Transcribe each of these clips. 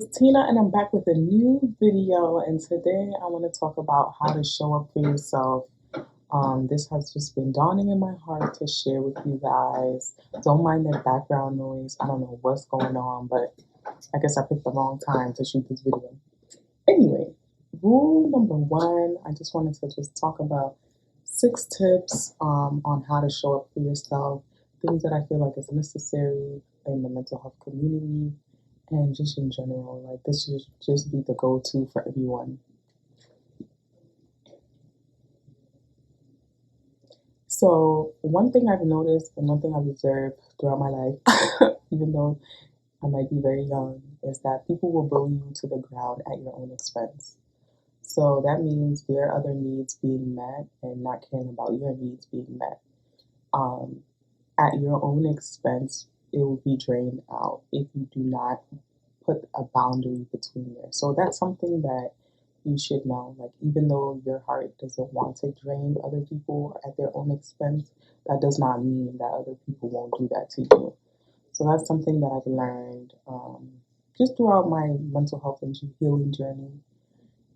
It's Tina, and I'm back with a new video. And today I want to talk about how to show up for yourself. This has just been dawning in my heart to share with you guys. Don't mind the background noise. I don't know what's going on, but I guess I picked the wrong time to shoot this video. Anyway, rule number one, I just wanted to just talk about 6 tips on how to show up for yourself, things that I feel like is necessary in the mental health community and just in general. Like this should just be the go-to for everyone. So one thing I've noticed and one thing I've observed throughout my life, even though I might be very young, is that people will bully you to the ground at your own expense. So that means their other needs being met and not caring about your needs being met. Um, at your own expense, it will be drained out if you do not put a boundary between there. So that's something that you should know. Like, even though your heart doesn't want to drain other people at their own expense, that does not mean that other people won't do that to you. So that's something that I've learned just throughout my mental health and healing journey.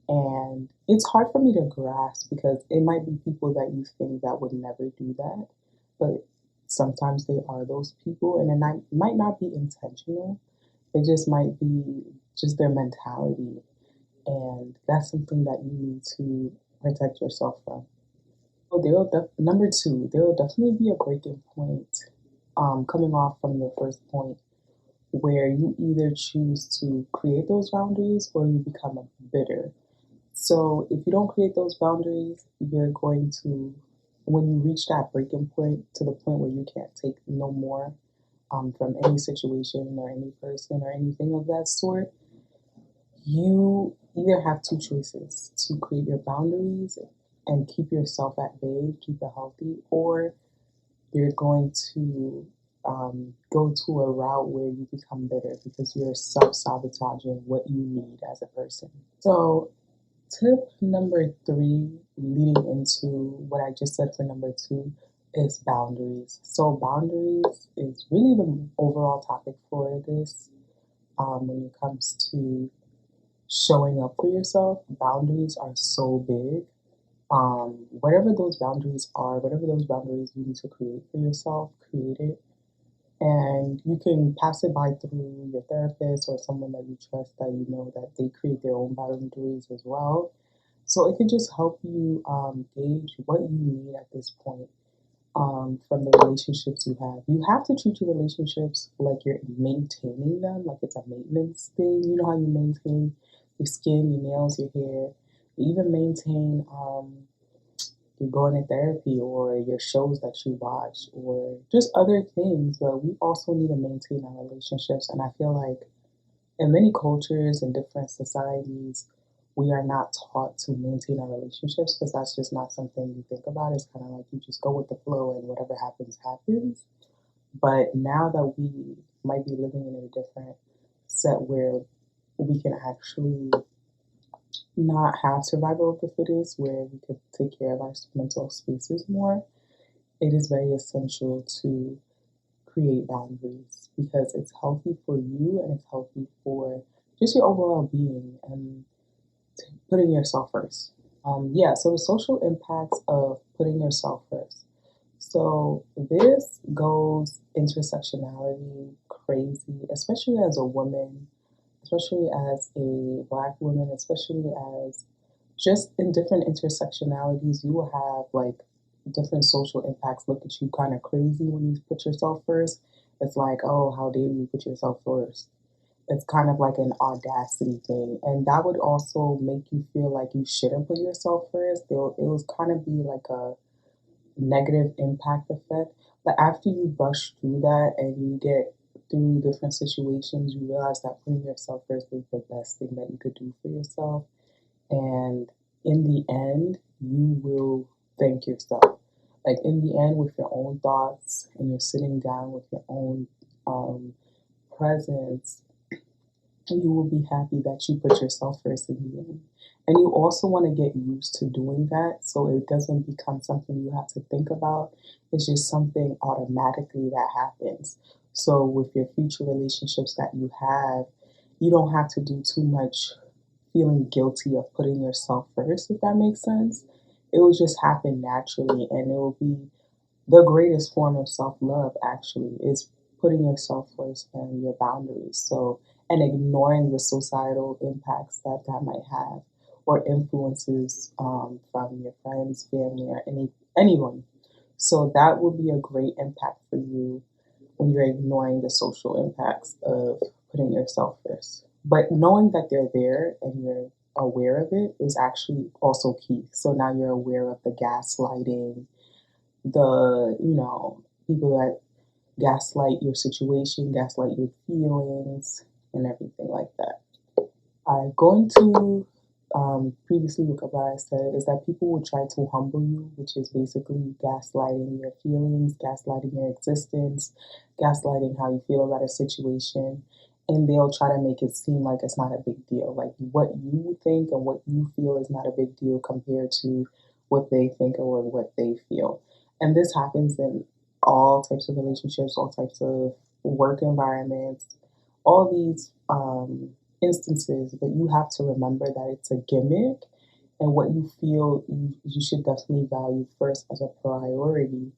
And it's hard for me to grasp because it might be people that you think that would never do that, but sometimes they are those people, and it might not be intentional. It just might be just their mentality, and that's something that you need to protect yourself from. So number two, there will definitely be a breaking point coming off from the first point where you either choose to create those boundaries or you become bitter. So if you don't create those boundaries, you're going to, when you reach that breaking point to the point where you can't take no more from any situation or any person or anything of that sort, you either have two choices: to create your boundaries and keep yourself at bay, keep it healthy, or you're going to go to a route where you become bitter because you're self sabotaging what you need as a person. So, tip number three, leading into what I just said for number two, is boundaries. So, boundaries is really the overall topic for this when it comes to showing up for yourself. Boundaries are so big. Whatever those boundaries are, whatever those boundaries you need to create for yourself, create it. And you can pass it by through your therapist or someone that you trust, that you know that they create their own boundaries as well. So it can just help you gauge what you need at this point from the relationships you have. You have to treat your relationships like you're maintaining them, like it's a maintenance thing. You know how you maintain your skin, your nails, your hair. You even maintain you're going to therapy or your shows that you watch or just other things. But we also need to maintain our relationships. And I feel like in many cultures and different societies, we are not taught to maintain our relationships because that's just not something you think about. It's kind of like you just go with the flow and whatever happens, happens. But now that we might be living in a different set where we can actually not have survival of the fittest, where we could take care of our mental spaces more, it is very essential to create boundaries because it's healthy for you and it's healthy for just your overall being and putting yourself first. Yeah, so the social impacts of putting yourself first. So this goes intersectionality crazy, especially as a woman, especially as a black woman, especially as just in different intersectionalities, you will have like different social impacts look at you kind of crazy when you put yourself first. It's like, oh, how dare you put yourself first? It's kind of like an audacity thing. And that would also make you feel like you shouldn't put yourself first. It was kind of be like a negative impact effect. But after you brush through that and you get through different situations, you realize that putting yourself first is the best thing that you could do for yourself. And in the end, you will thank yourself. Like in the end, with your own thoughts and you're sitting down with your own presence, you will be happy that you put yourself first in the end. And you also want to get used to doing that so it doesn't become something you have to think about. It's just something automatically that happens. So with your future relationships that you have, you don't have to do too much feeling guilty of putting yourself first, if that makes sense. It will just happen naturally, and it will be the greatest form of self-love, actually, is putting yourself first and your boundaries. So, and ignoring the societal impacts that that might have, or influences from your friends, family, or anyone. So that would be a great impact for you when you're ignoring the social impacts of putting yourself first. But knowing that they're there and you're aware of it is actually also key. So now you're aware of the gaslighting, people that gaslight your situation, gaslight your feelings, and everything like that. Going to previously what I said is that people will try to humble you, which is basically gaslighting your feelings, gaslighting your existence, gaslighting how you feel about a situation, and they'll try to make it seem like it's not a big deal. Like what you think and what you feel is not a big deal compared to what they think or what they feel. And this happens in all types of relationships, all types of work environments, all these instances, but you have to remember that it's a gimmick, and what you feel you should definitely value first as a priority.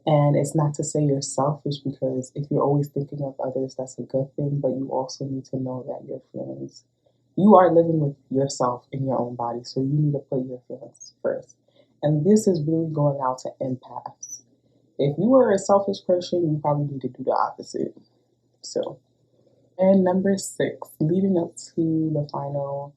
And it's not to say you're selfish, because if you're always thinking of others, that's a good thing, but you also need to know that your feelings, you are living with yourself in your own body, so you need to put your feelings first. And this is really going out to empaths. If you are a selfish person, you probably need to do the opposite. So, and number six, leading up to the final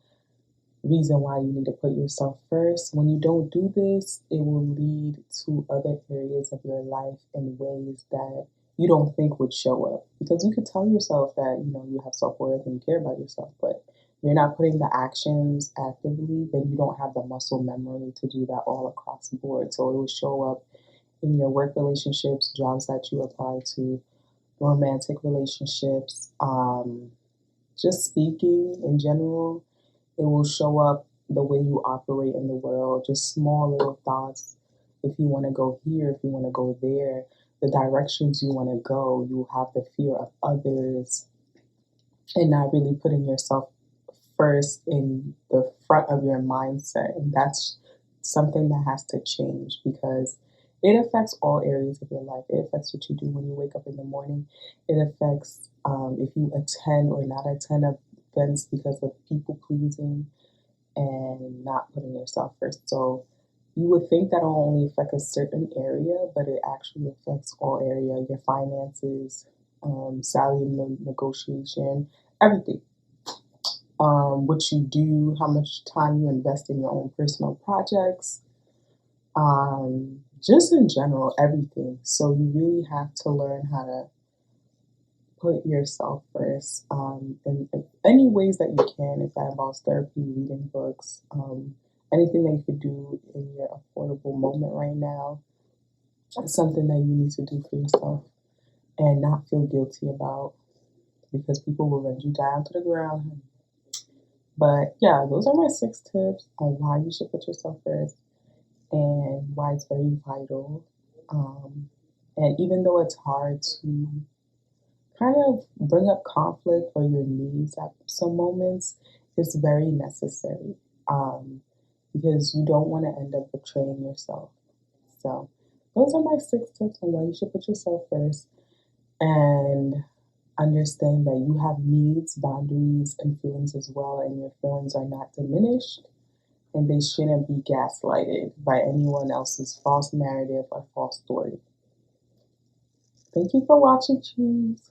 reason why you need to put yourself first. When you don't do this, it will lead to other areas of your life in ways that you don't think would show up. Because you could tell yourself that, you have self-worth and you care about yourself, but if you're not putting the actions actively, then you don't have the muscle memory to do that all across the board. So it will show up in your work relationships, jobs that you apply to, romantic relationships, just speaking in general. It will show up the way you operate in the world, just small little thoughts. If you want to go here, if you want to go there, the directions you want to go, you have the fear of others and not really putting yourself first in the front of your mindset. And that's something that has to change, because it affects all areas of your life. It affects what you do when you wake up in the morning. It affects if you attend or not attend events because of people pleasing and not putting yourself first. So you would think that will only affect a certain area, but it actually affects all area, your finances, salary negotiation, everything. What you do, how much time you invest in your own personal projects, just in general, everything. So you really have to learn how to put yourself first in any ways that you can. If that involves therapy, reading books, anything that you could do in your affordable moment right now, it's something that you need to do for yourself and not feel guilty about, because people will run you down to the ground. But yeah, those are my 6 tips on why you should put yourself first and why it's very vital. And even though it's hard to kind of bring up conflict or your needs at some moments, it's very necessary, because you don't want to end up betraying yourself. So, those are my 6 tips on why you should put yourself first, and understand that you have needs, boundaries, and feelings as well, and your feelings are not diminished, and they shouldn't be gaslighted by anyone else's false narrative or false story. Thank you for watching, Choose.